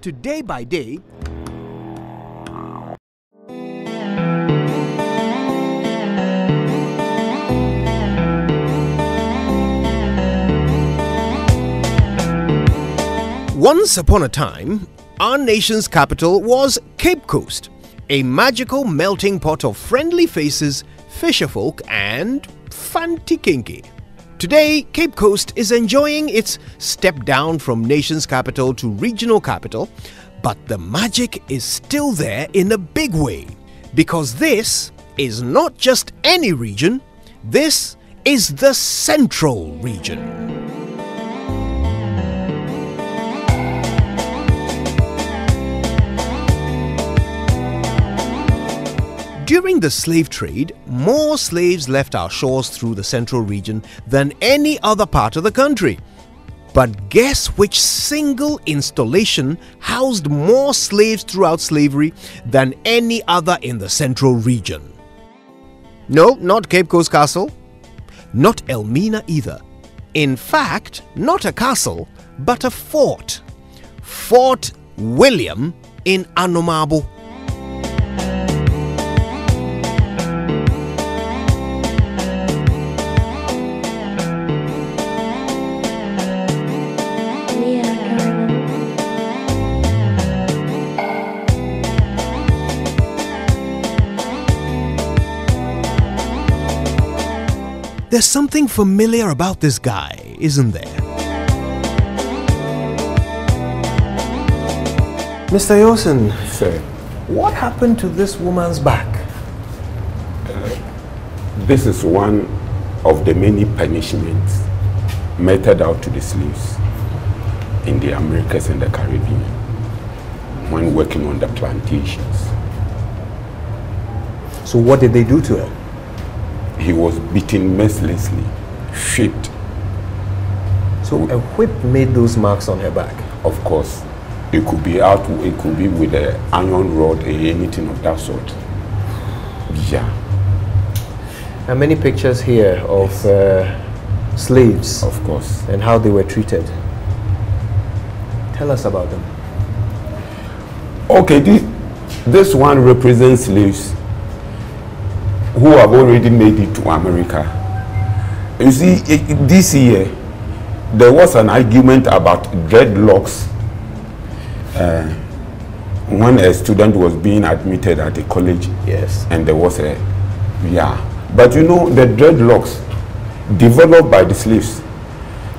to Day by Day, once upon a time, our nation's capital was Cape Coast, a magical melting pot of friendly faces, fisherfolk and fancy kinky. Today, Cape Coast is enjoying its step down from nation's capital to regional capital, but the magic is still there in a big way. Because this is not just any region, this is the Central Region. During the slave trade, more slaves left our shores through the Central Region than any other part of the country. But guess which single installation housed more slaves throughout slavery than any other in the Central Region? No, not Cape Coast Castle. Not Elmina either. In fact, not a castle, but a fort. Fort William in Anomabo. There's something familiar about this guy, isn't there? Mr. Yosen, sir, what happened to this woman's back? This is one of the many punishments meted out to the slaves in the Americas and the Caribbean when working on the plantations. So what did they do to her? He was beaten mercilessly, whipped. So a whip made those marks on her back? Of course. It could be it could be with an iron rod or anything of that sort. Yeah. And many pictures here of slaves. Of course. And how they were treated. Tell us about them. Okay, this one represents slaves who have already made it to America. You see, this year, there was an argument about dreadlocks when a student was being admitted at a college. Yes. And there was a, But you know, the dreadlocks developed by the slaves.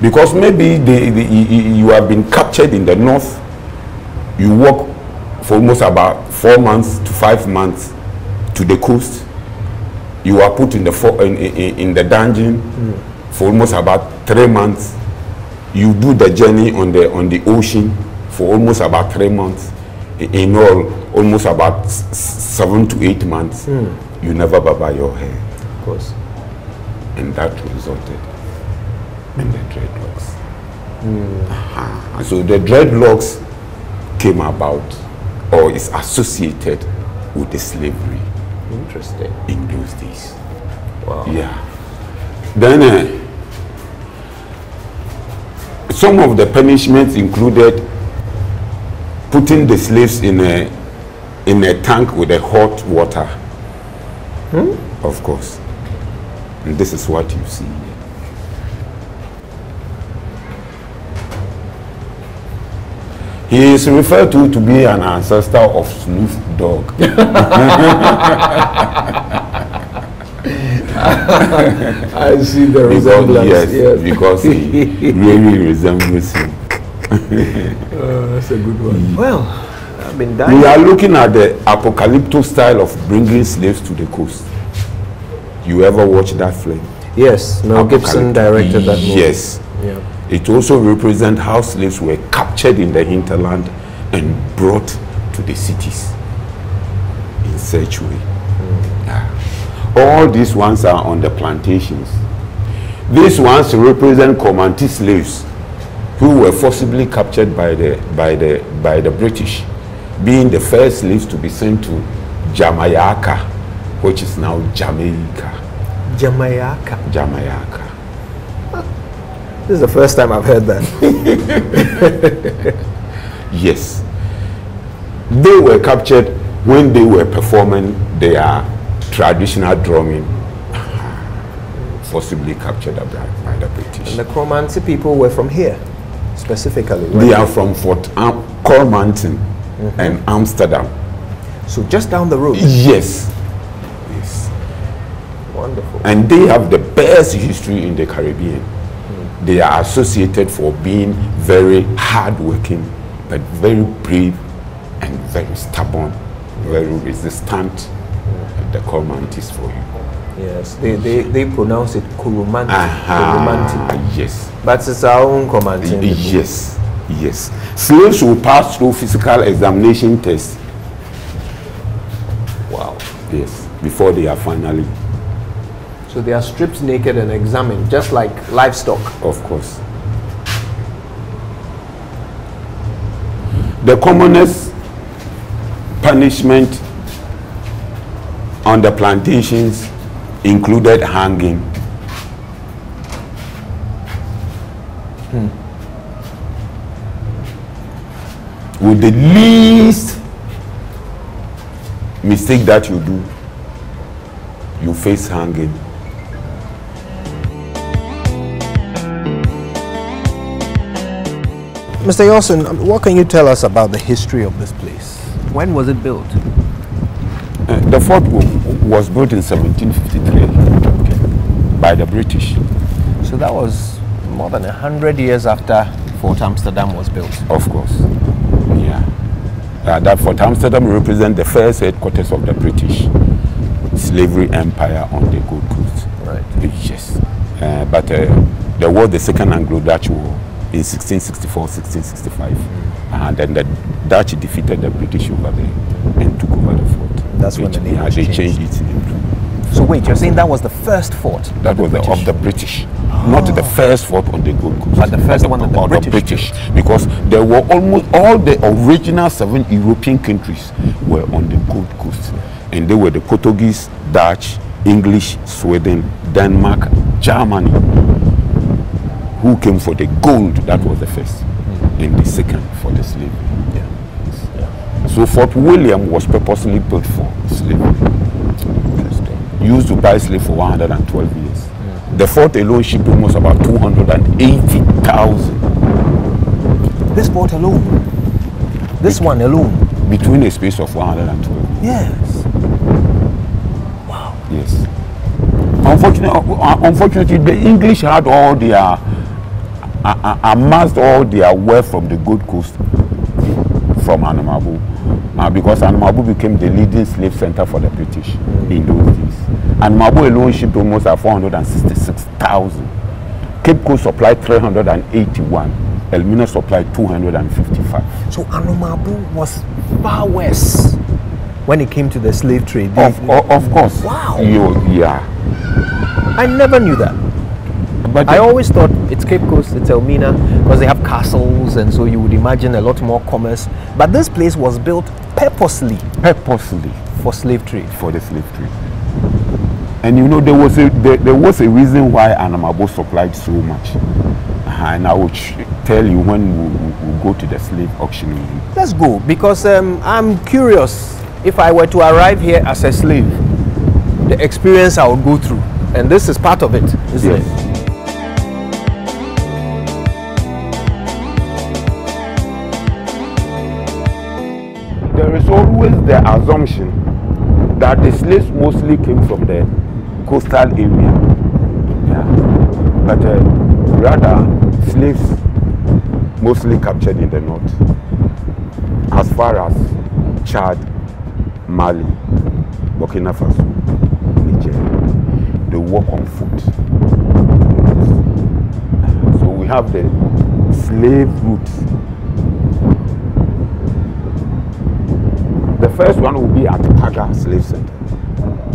Because maybe you have been captured in the north, you walk for almost about 4 months to 5 months to the coast. You are put in the dungeon for almost about 3 months. You do the journey on the ocean for almost about 3 months. In all, almost about 7 to 8 months. You never barber your hair. Of course. And that resulted in the dreadlocks. And so the dreadlocks came about, or is associated with the slavery. Interesting. In those days. Wow. Yeah. Then some of the punishments included putting the slaves in a tank with a hot water. Of course. And this is what you see here. He is referred to be an ancestor of Snoop Dogg. I see the resemblance. Yes, because he really resembles him. That's a good one. Well, I mean, we are looking at the Apocalypto style of bringing slaves to the coast. You ever watch that film? Yes, Mel Gibson directed that movie. Yes. Yeah. It also represents how slaves were captured in the hinterland and brought to the cities in such way. All these ones are on the plantations. These ones represent Comanche slaves who were forcibly captured by the British, being the first slaves to be sent to Jamaica, which is now Jamaica. Jamaica. This is the first time I've heard that. Yes. They were captured when they were performing their traditional drumming, forcibly captured by the British. And the Chromanti people were from here, specifically? They are from Fort Cormanton and Amsterdam. So just down the road? Yes. Yes. Wonderful. And they have the best history in the Caribbean. They are associated for being very hardworking, but very brave and very stubborn, very resistant. The Cormantis for you. Yes, they pronounce it Kurumanti. Kurumanti. Yes. But it's our own Cormanti. Yes, yes. Slaves will pass through physical examination tests. Wow. Yes, before they are finally. So they are stripped naked and examined, just like livestock. Of course. The commonest punishment on the plantations included hanging. With the least mistake that you do, you face hanging. Mr. Yawson, what can you tell us about the history of this place? When was it built? The fort was built in 1753 by the British. So that was more than 100 years after Fort Amsterdam was built. Of course, yeah. That Fort Amsterdam represents the first headquarters of the British slavery empire on the Gold Coast. Right. Yes. But there was the Second Anglo-Dutch War in 1664, 1665. And then the Dutch defeated the British over there and took over the fort. That's when the name was they changed. changed it into. So wait, you're saying that was the first fort? That was of the British. Not the first fort on the Gold Coast. But the first one of the British. Because there were almost all the original 7 European countries were on the Gold Coast. And they were the Portuguese, Dutch, English, Sweden, Denmark, Germany, who came for the gold. That was the first. And the second for the slavery. Yeah. So Fort William was purposely built for slavery. Interesting. Used to buy slaves for 112 years. The fort alone shipped almost about 280,000. This fort alone? This one alone? Between a space of 112 years. Yes. Wow. Yes. Unfortunately, the English had all their amassed all their wealth from the Gold Coast from Anamabu, because Anamabu became the leading slave center for the British in those days. Anamabu alone shipped almost 466,000. Cape Coast supplied 381. Elmina supplied 255. So Anamabu was far worse when it came to the slave trade. Of course. Wow. Yeah. I never knew that. But I always thought it's Cape Coast, it's Elmina, because they have castles, and so you would imagine a lot more commerce. But this place was built purposely for slave trade. For the slave trade. And you know, there was a reason why Anamabu supplied so much. And I will tell you when we go to the slave auction. Let's go, because I'm curious. If I were to arrive here as a slave, the experience I would go through, and this is part of it, isn't it? There is always the assumption that the slaves mostly came from the coastal area. Yeah. But rather, slaves mostly captured in the north, as far as Chad, Mali, Burkina Faso, Niger. They work on foot. So we have the slave routes. The first one will be at Paga Slave Center,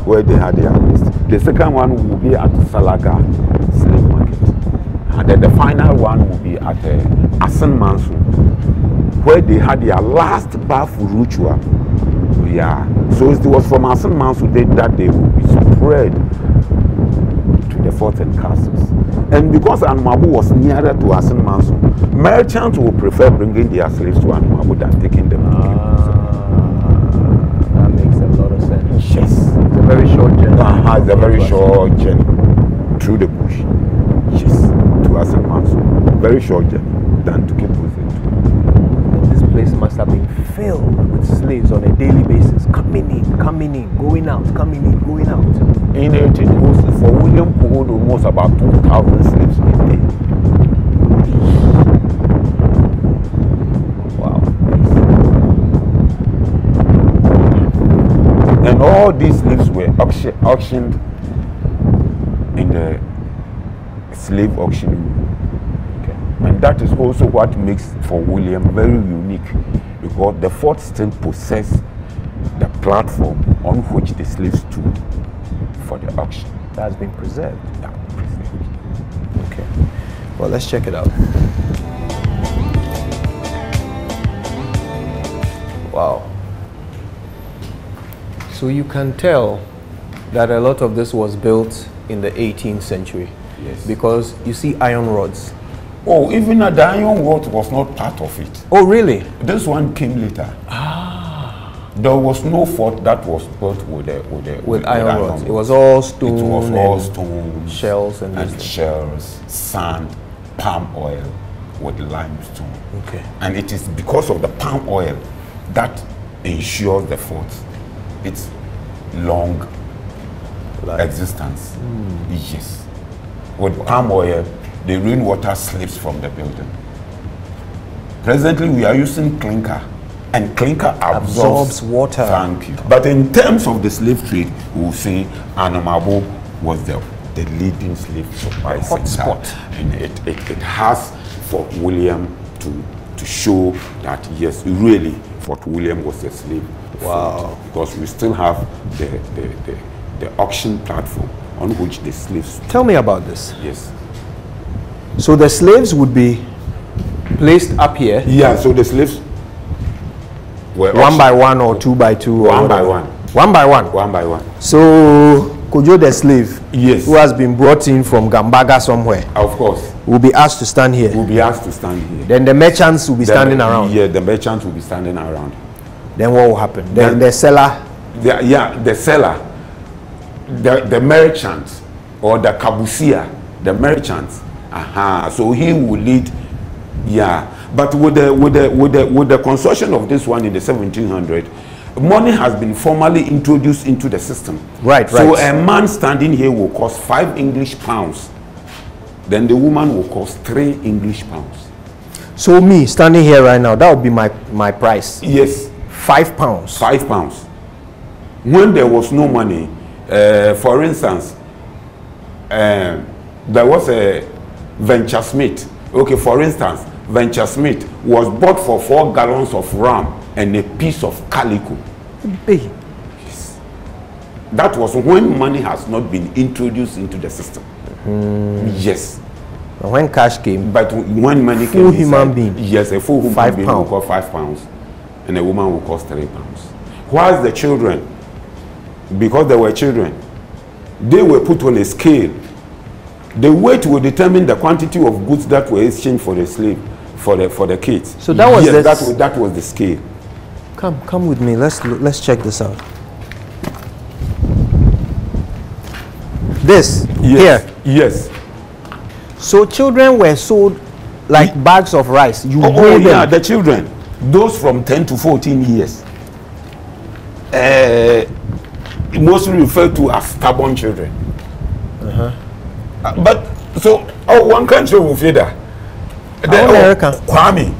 where they had their list. The second one will be at Salaga Slave Market. And then the final one will be at Asan Mansu, where they had their last bath ritual. Yeah. So it was from Asan Mansu that they will be spread to the forts and castles. And because Anamabu was nearer to Asan Mansu, merchants would prefer bringing their slaves to Anamabu than taking them to Cape Coast. Yes. It's a very short journey. It's a very short journey through the bush. Yes, to Asamanso. Very short journey than to keep with it. This place must have been filled with slaves on a daily basis, coming in, going out, coming in, going out. In 1806, for William could hold almost about 2,000 slaves a day. Wow. And all these slaves were auctioned in the slave auction room. Okay. And that is also what makes for William very unique, because the fort still possessed the platform on which the slaves stood for the auction. That has been preserved. Yeah, preserved. Okay. Well, let's check it out. Wow. So you can tell that a lot of this was built in the 18th century. Yes. Because you see iron rods. Oh, even the iron rod was not part of it. Oh, really? This one came later. There was no fort that was built with iron rods. It was all stone. It was all stone, shells and shells, sand, palm oil with limestone. Okay. And it is because of the palm oil that ensures the fort its long existence. Yes. With palm oil, the rainwater slips from the building. Presently, we are using clinker. And clinker absorbs water. Thank you. But in terms of the slave trade, we will say Anamabo was the leading slave supply hotspot. And it has Fort William to show that, yes, really, Fort William was a slave. Wow. Fort, because we still have the auction platform on which the slaves stood. Tell me about this. Yes. So the slaves would be placed up here? Yeah, so the slaves were one by one or two by two? Or one by one. One by one? One by one. So Kojo the slave, yes, who has been brought in from Gambaga somewhere, of course, will be asked to stand here. Will be asked to stand here. Then the merchants will be standing around. Yeah, the merchants will be standing around. Then what will happen? Then the seller. The seller, the merchant, or the kabusia, the merchant. So he will lead. Yeah, but with the construction of this one in the 1700s, money has been formally introduced into the system. Right. So a man standing here will cost 5 English pounds. Then the woman will cost 3 English pounds. So me standing here right now, that would be my price. Yes. 5 pounds. 5 pounds. When there was no money, for instance, there was a Venture Smith. Okay, for instance, Venture Smith was bought for 4 gallons of ram and a piece of calico. Yes. That was when money has not been introduced into the system. Yes. And when cash came, but when money full came, human being. Yes, a full human being will cost 5 pounds, and a woman will cost 3 pounds. Whilst the children, because they were children, they were put on a scale. The weight will determine the quantity of goods that were exchanged for the slave, for the kids. So that was that was the scale. Come with me. Let's check this out. This here. Yes. So children were sold like bags of rice. You weigh them. Yeah, the children, those from 10 to 14 years, mostly referred to as stubborn children. But so one country will feed that. America. Kwame.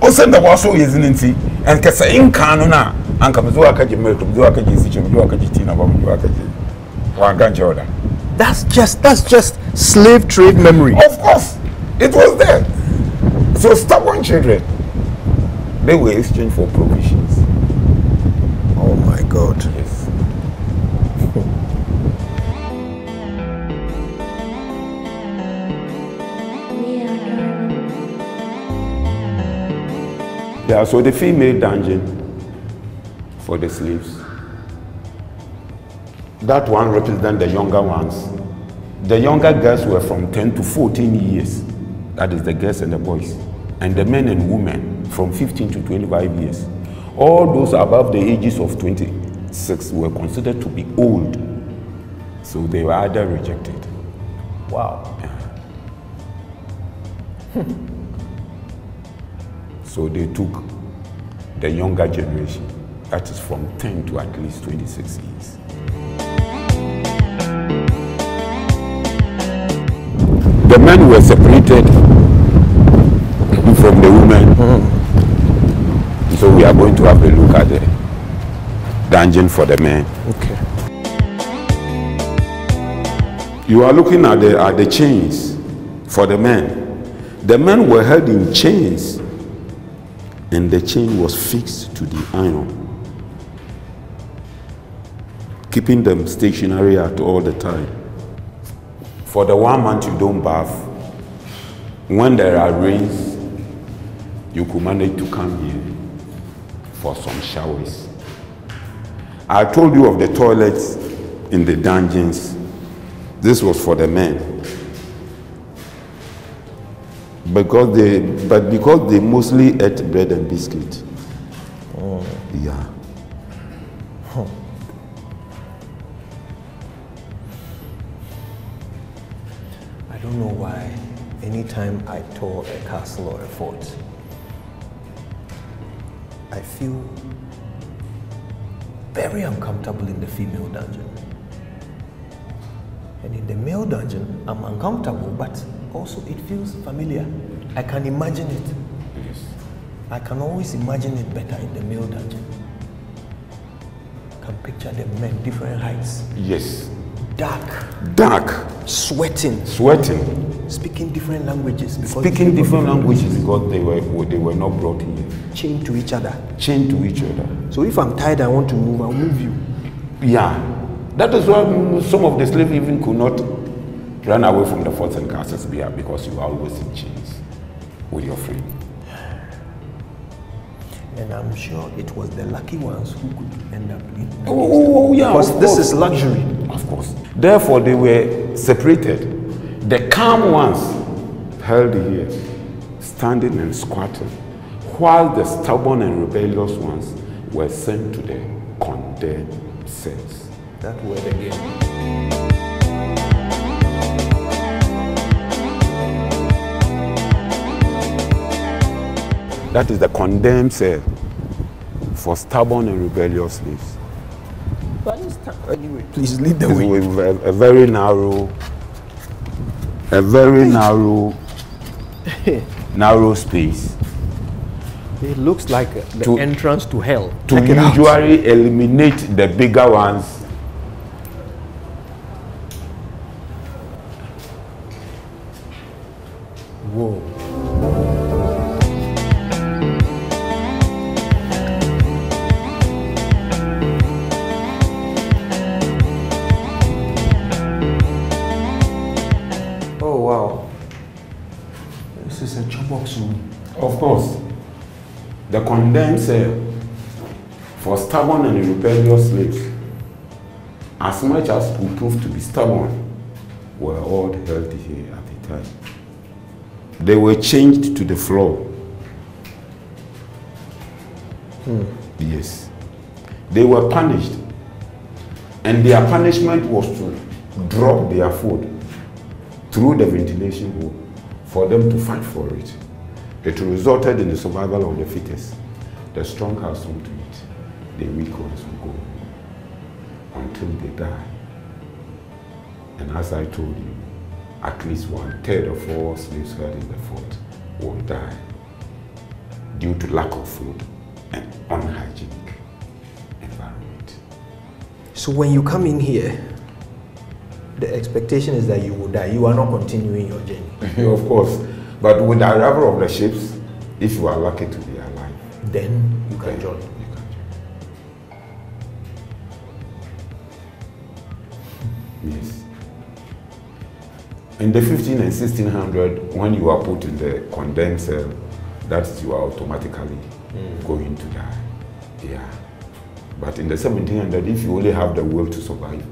Osenda waso yezininti and kasa in kanuna and kamzuwa kaji America, mzuwa kaji Sichi, mzuwa kaji Tina, mzuwa kaji one country order. That's just slave trade memory. Of course, it was there. So stubborn children, they were exchanged for provisions. Oh my God. Yes. Yeah, so the female dungeon for the slaves, that one represents the younger ones. The younger girls were from 10 to 14 years. That is the girls and the boys. And the men and women from 15 to 25 years. All those above the ages of 26 6 were considered to be old. So they were either rejected. Wow. So they took the younger generation, that is from 10 to at least 26 years. The men were separated from the women. So we are going to have a look at the dungeon for the men. Okay. You are looking at the chains for the men. The men were held in chains, and the chain was fixed to the iron, keeping them stationary at all the time. For the 1 month you don't bath, when there are rains, you could manage to come here for some showers. I told you of the toilets in the dungeons. This was for the men. Because they mostly ate bread and biscuit. Oh. Yeah. Huh. I don't know why anytime I tour a castle or a fort, I feel very uncomfortable in the female dungeon. And in the male dungeon, I'm uncomfortable, but also it feels familiar. I can imagine it. Yes. I can always imagine it better in the male dungeon. I can picture the men, different heights. Yes. Dark. Sweating. Speaking different languages. Because they were not brought here. Chained to each other. So if I'm tired, I want to move, I'll move you. Yeah. That is why some of the slaves even could not run away from the forts and castles because you are always in chains with your friend. And I'm sure it was the lucky ones who could end up in yeah. Because this is luxury. Of course. Therefore, they were separated. The calm ones held here, standing and squatting, while the stubborn and rebellious ones were sent to the condemned cells. That word again. That is the condemned cell for stubborn and rebellious slaves. Anyway, please lead the way. With a very narrow space. It looks like the entrance to hell. To usually eliminate the bigger ones. Whoa. Oh wow. This is a chopbox room. Of course. The condemned cell for stubborn and rebellious slaves, as much as who proved to be stubborn, were all held here at the time. They were changed to the floor. Yes. They were punished. And their punishment was to drop their food through the ventilation hole for them to fight for it. It resulted in the survival of the fittest. The strong have some to eat. The weak ones will go until they die. And as I told you, at least 1/3 of all slaves held in the fort will die due to lack of food and unhygienic environment. So when you come in here, the expectation is that you will die. You are not continuing your journey. Of course. But with the arrival of the ships, if you are lucky to be alive, then you can join. Yes. In the 15 and 1600, when you are put in the condemned cell, that is, you are automatically going to die. Yeah. But in the 1700, if you only have the will to survive,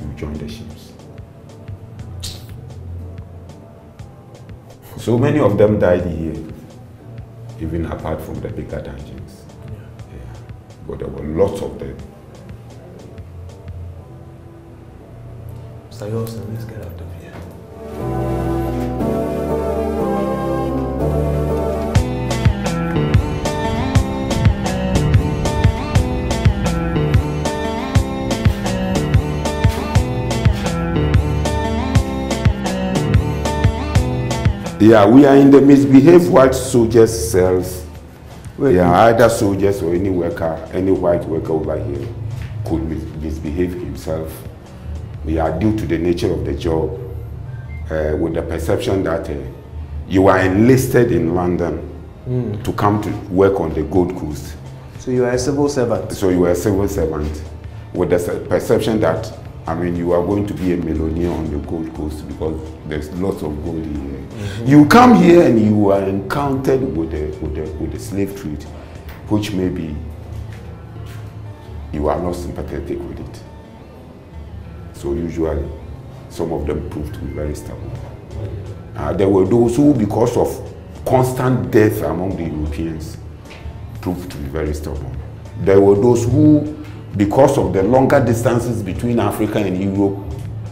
you join the ships. So many of them died here, even apart from the bigger dungeons. Yeah. But there were lots of them Mr. Wilson, let's get out of here. Yeah, we are in the misbehaved white soldiers cells. Yeah, either soldiers or any worker, any white worker over here could misbehave himself. We are due to the nature of the job, with the perception that you are enlisted in London to come to work on the Gold Coast. So you are a civil servant? So you are a civil servant with the perception that, I mean, you are going to be a millionaire on the Gold Coast because there's lots of gold here. You come here and you are encountered with the slave trade, which maybe you are not sympathetic with it. So usually, some of them prove to be very stubborn. There were those who, because of constant death among the Europeans, proved to be very stubborn. There were those who, because of the longer distances between Africa and Europe,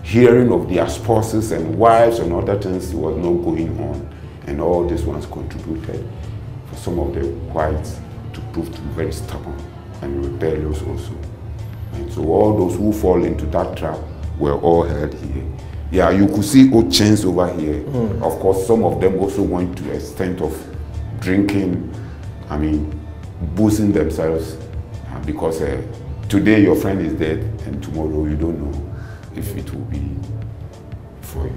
hearing of their spouses and wives and other things was not going on. And all these ones contributed for some of the whites to prove to be very stubborn and rebellious also. And so all those who fall into that trap were all held here. Yeah, you could see old chains over here. Of course, some of them also went to the extent of drinking, I mean, boozing themselves, because today your friend is dead and tomorrow you don't know if it will be for you.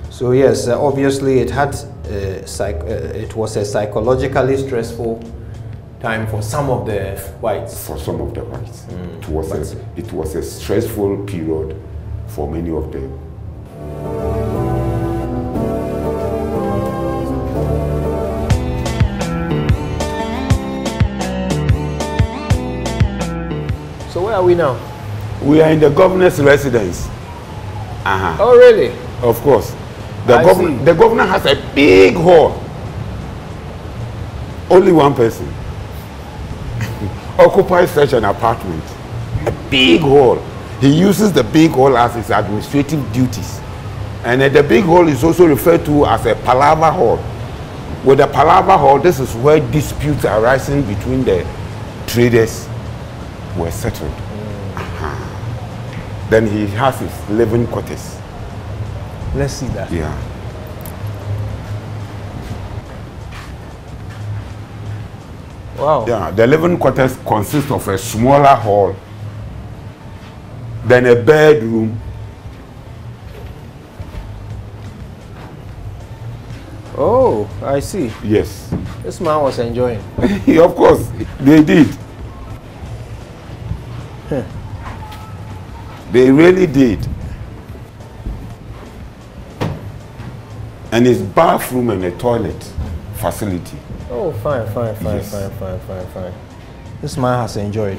So yes, obviously it had it was a psychologically stressful time for some of the whites. For some of the whites. It was a stressful period for many of them. So where are we now? We are in the governor's residence. Oh really? Of course. The governor has a big hall. Only one person occupies such an apartment. A big hall. He uses the big hall as his administrative duties. And the big hall is also referred to as a Palava Hall. With the Palava Hall, this is where disputes arising between the traders were settled. Then he has his living quarters. Let's see that. Yeah. Wow. Yeah, the living quarters consist of a smaller hall, then a bedroom. Oh, I see. Yes. This man was enjoying. Of course, they did. They really did. And his bathroom and a toilet facility. Oh, fine. Yes. Fine. This man has enjoyed.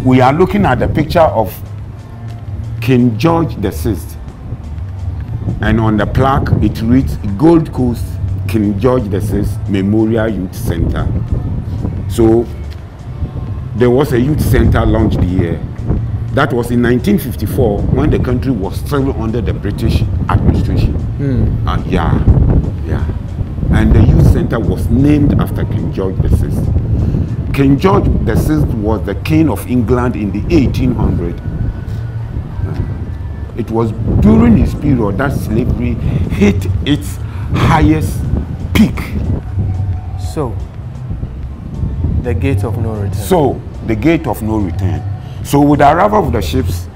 We are looking at the picture of King George VI. And on the plaque, it reads Gold Coast King George VI Memorial Youth Center. So there was a youth center launched here. That was in 1954 when the country was still under the British administration. Yeah. And the youth center was named after King George VI. King George VI was the king of England in the 1800s. It was during his period that slavery hit its highest peak. So, the gate of no return. So, the gate of no return. So with the arrival of the ships,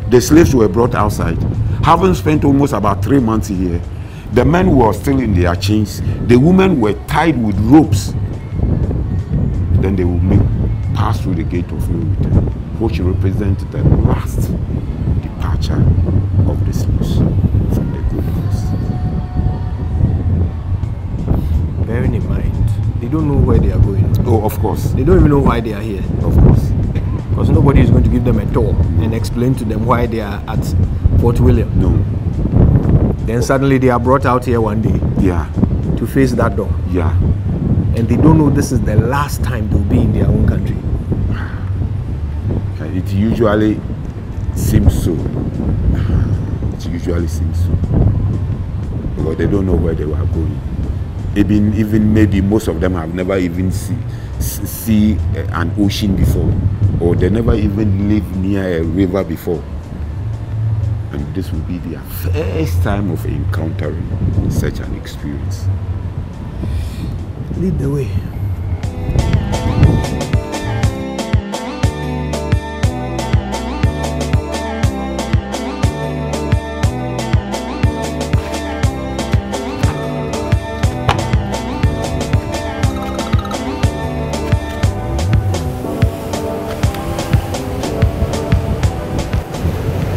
the slaves were brought outside. Having spent almost about 3 months here, the men were still in their chains. The women were tied with ropes. Then they would pass through the gate of no return, which represented the last departure of the slaves from the Gold Coast. Bearing in mind, they don't know where they are going. Oh, of course. They don't even know why they are here. Of course. Because nobody is going to give them a tour and explain to them why they are at Fort William. No. Then suddenly they are brought out here one day. Yeah. To face that door. Yeah. And they don't know this is the last time they'll be in their own country. It usually seems so. It usually seems so. Because they don't know where they were going. Even maybe most of them have never even see an ocean before, or they never even lived near a river before. And this will be their first time of encountering such an experience. Lead the way.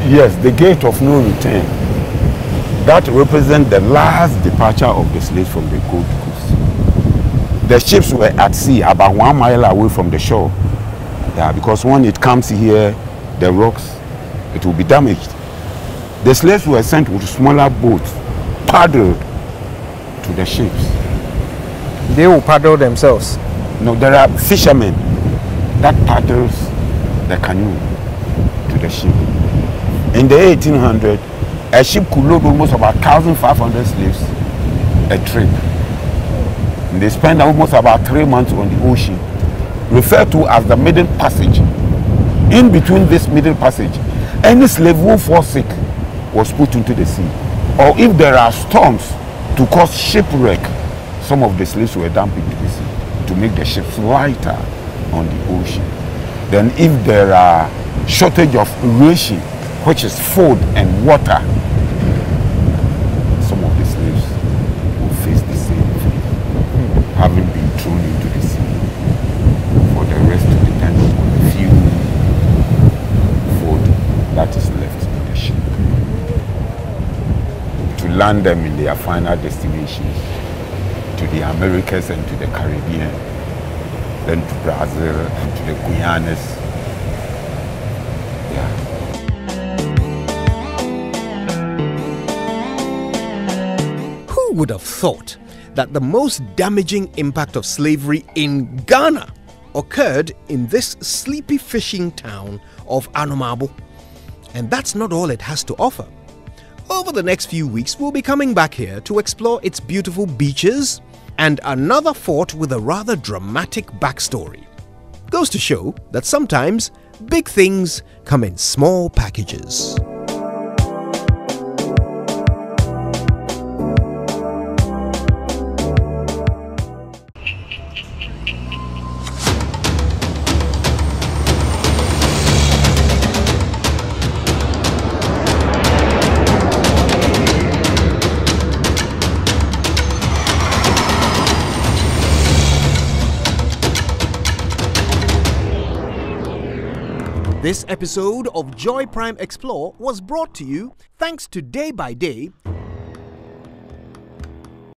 Yes, the gate of no return. That represents the last departure of the slaves from the Gold Coast. The ships were at sea about 1 mile away from the shore. Yeah, because when it comes here, the rocks, it will be damaged. The slaves were sent with smaller boats, paddled to the ships. They will paddle themselves? No, there are fishermen that paddles the canoe to the ship. In the 1800s, a ship could load almost about 1,500 slaves a trip. And they spent almost about 3 months on the ocean, referred to as the Middle Passage. In between this Middle Passage, any slave who falls sick was put into the sea. Or if there are storms to cause shipwreck, some of the slaves were dumped into the sea to make the ships lighter on the ocean. Then if there are shortage of ration, which is food and water, some of the slaves will face the same fate, having been thrown into the sea, for the rest to depend on the few food that is left in the ship, to land them in their final destinations, to the Americas and to the Caribbean, then to Brazil and to the Guyanas. Yeah. Who would have thought that the most damaging impact of slavery in Ghana occurred in this sleepy fishing town of Anomabo? And that's not all it has to offer. Over the next few weeks, we'll be coming back here to explore its beautiful beaches and another fort with a rather dramatic backstory. Goes to show that sometimes big things come in small packages. This episode of Joy Prime Explore was brought to you thanks to Day by Day,